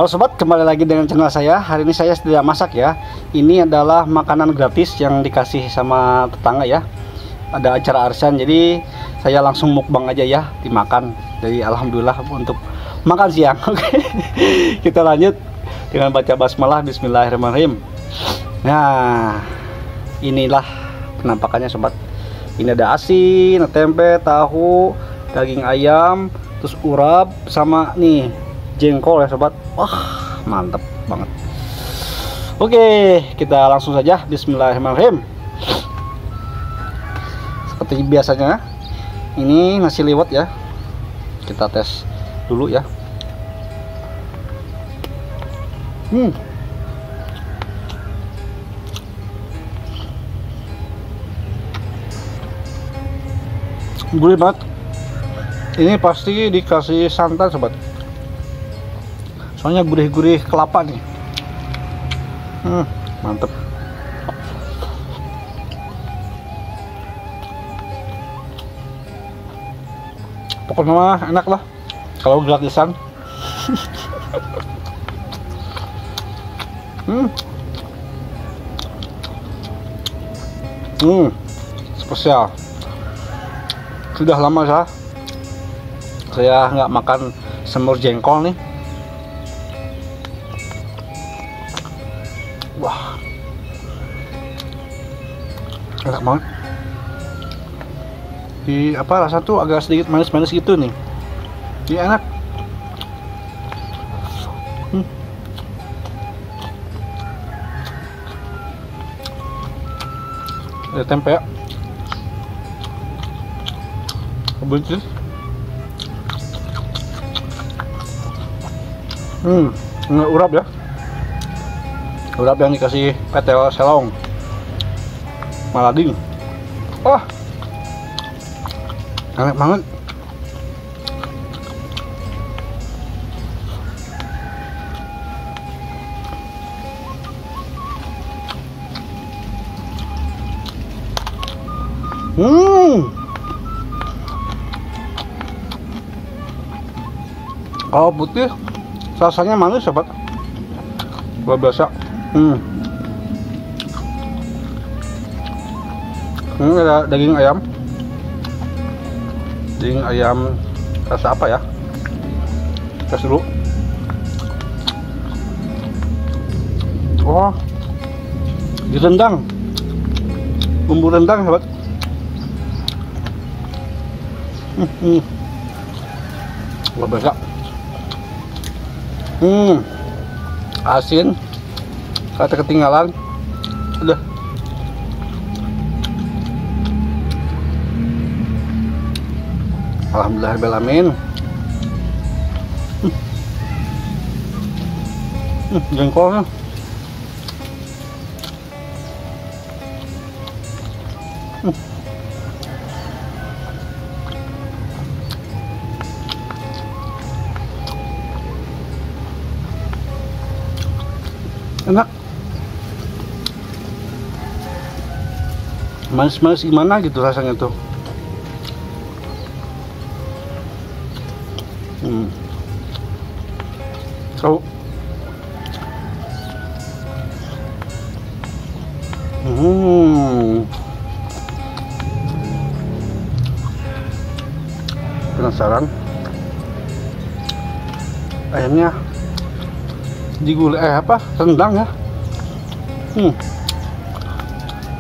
Halo sobat, kembali lagi dengan channel saya. Hari ini saya tidak masak ya. Ini adalah makanan gratis yang dikasih sama tetangga ya. Ada acara arisan, jadi saya langsung mukbang aja ya, dimakan. Jadi alhamdulillah untuk makan siang. Oke. Kita lanjut dengan baca basmalah. Bismillahirrahmanirrahim. Nah, inilah penampakannya sobat. Ini ada asin, tempe, tahu, daging ayam, terus urap sama nih jengkol ya sobat. Wah, mantap banget. Oke, kita langsung saja. Bismillahirrahmanirrahim. Seperti biasanya, ini nasi liwet ya. Kita tes dulu ya. Gurih banget. Ini pasti dikasih santan sobat. Soalnya gurih-gurih kelapa nih. Mantep. Pokoknya mah enak lah kalau gratisan. Spesial. Sudah lama saya nggak makan semur jengkol nih. Wah, enak banget. Di apa, rasa tuh agak sedikit manis-manis gitu nih. Ini enak. Ada tempe ya. Kebetulan. Ini urap ya. Urap yang dikasih petel selong malading. Wah, enak banget. Kalau putih rasanya manis sobat, luar biasa. Ini ada daging ayam. Daging ayam rasa apa ya? Tes dulu. Oh, direndang. Bumbu rendang sobat. Luar biasa. Asin. Kata ketinggalan. Udah. Alhamdulillahirrahmanirrahim. Jengkolnya. Enak. Manis-manis gimana gitu rasanya tuh. So, penasaran. Ayamnya digulai apa? Rendang ya.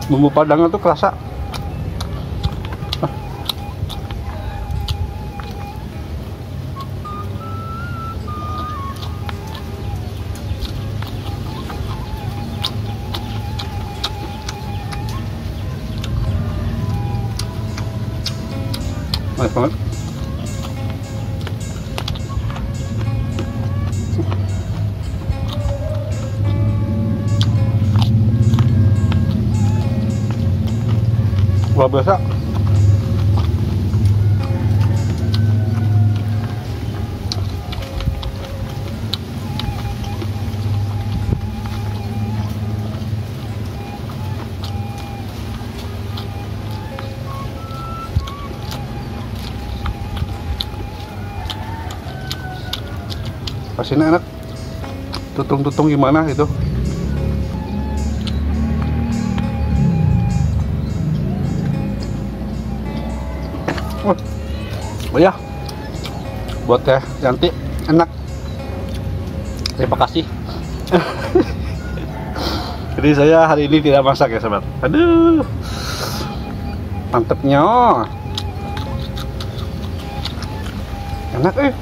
Bumbu padangnya tuh kerasa. Enak banget. Luar biasa. Asinnya enak. tutung-tutung gimana gitu. Oh ya, buat teh Yanti enak. Terima kasih. Jadi saya hari ini tidak masak ya sahabat. Aduh, mantepnya, enak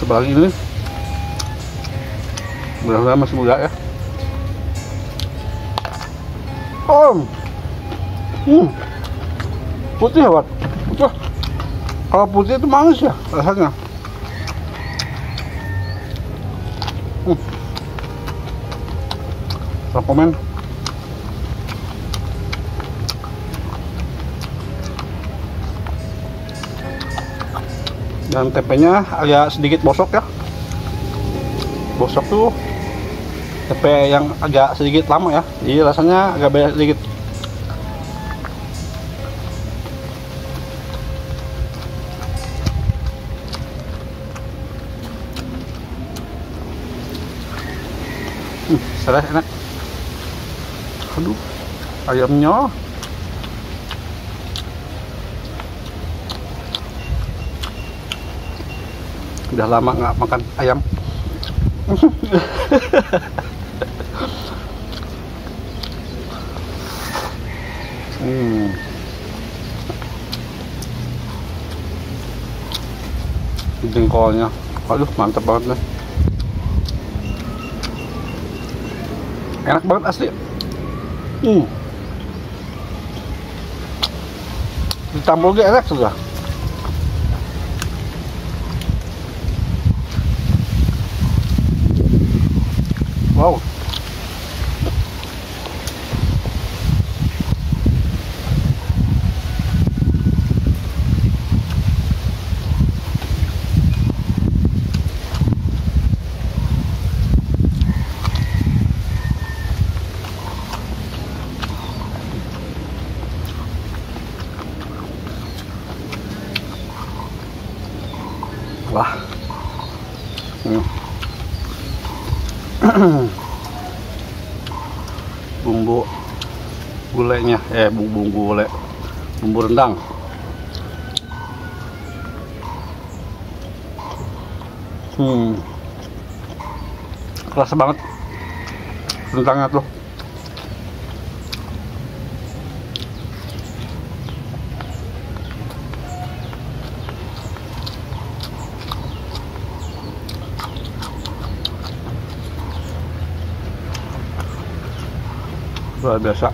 Coba lagi ini, mudah-mudahan masih muda ya. Putih ya, putih. Kalau putih itu manis ya rasanya. Rekomen. Dan tempenya agak sedikit bosok ya. Bosok tuh tempe yang agak sedikit lama ya, jadi rasanya agak beda sedikit. Sereh enak. Aduh, ayamnya udah lama nggak makan ayam. Jengkolnya, aduh mantap banget nih. Enak banget asli. Ditambah lagi enak sudah. Wow. Wah. Bumbu gulenya, bumbu gulai, bumbu rendang. Kerasa banget rendangnya tuh. Luar biasa.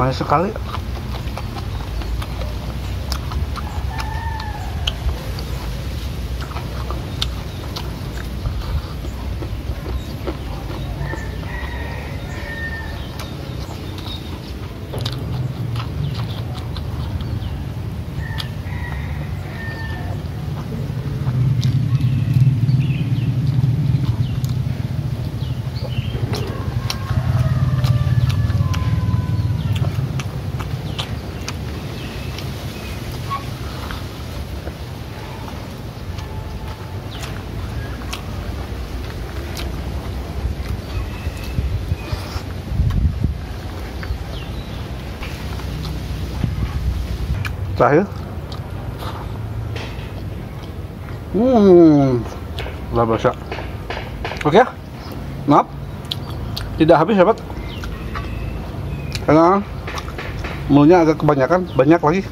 Manis sekali. Terakhir, luar biasa. Oke, maaf tidak habis sahabat, karena mulutnya agak kebanyakan, banyak lagi.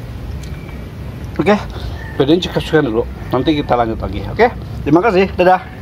Oke, videonya cukup sekian dulu, nanti kita lanjut lagi. Oke, terima kasih, dadah.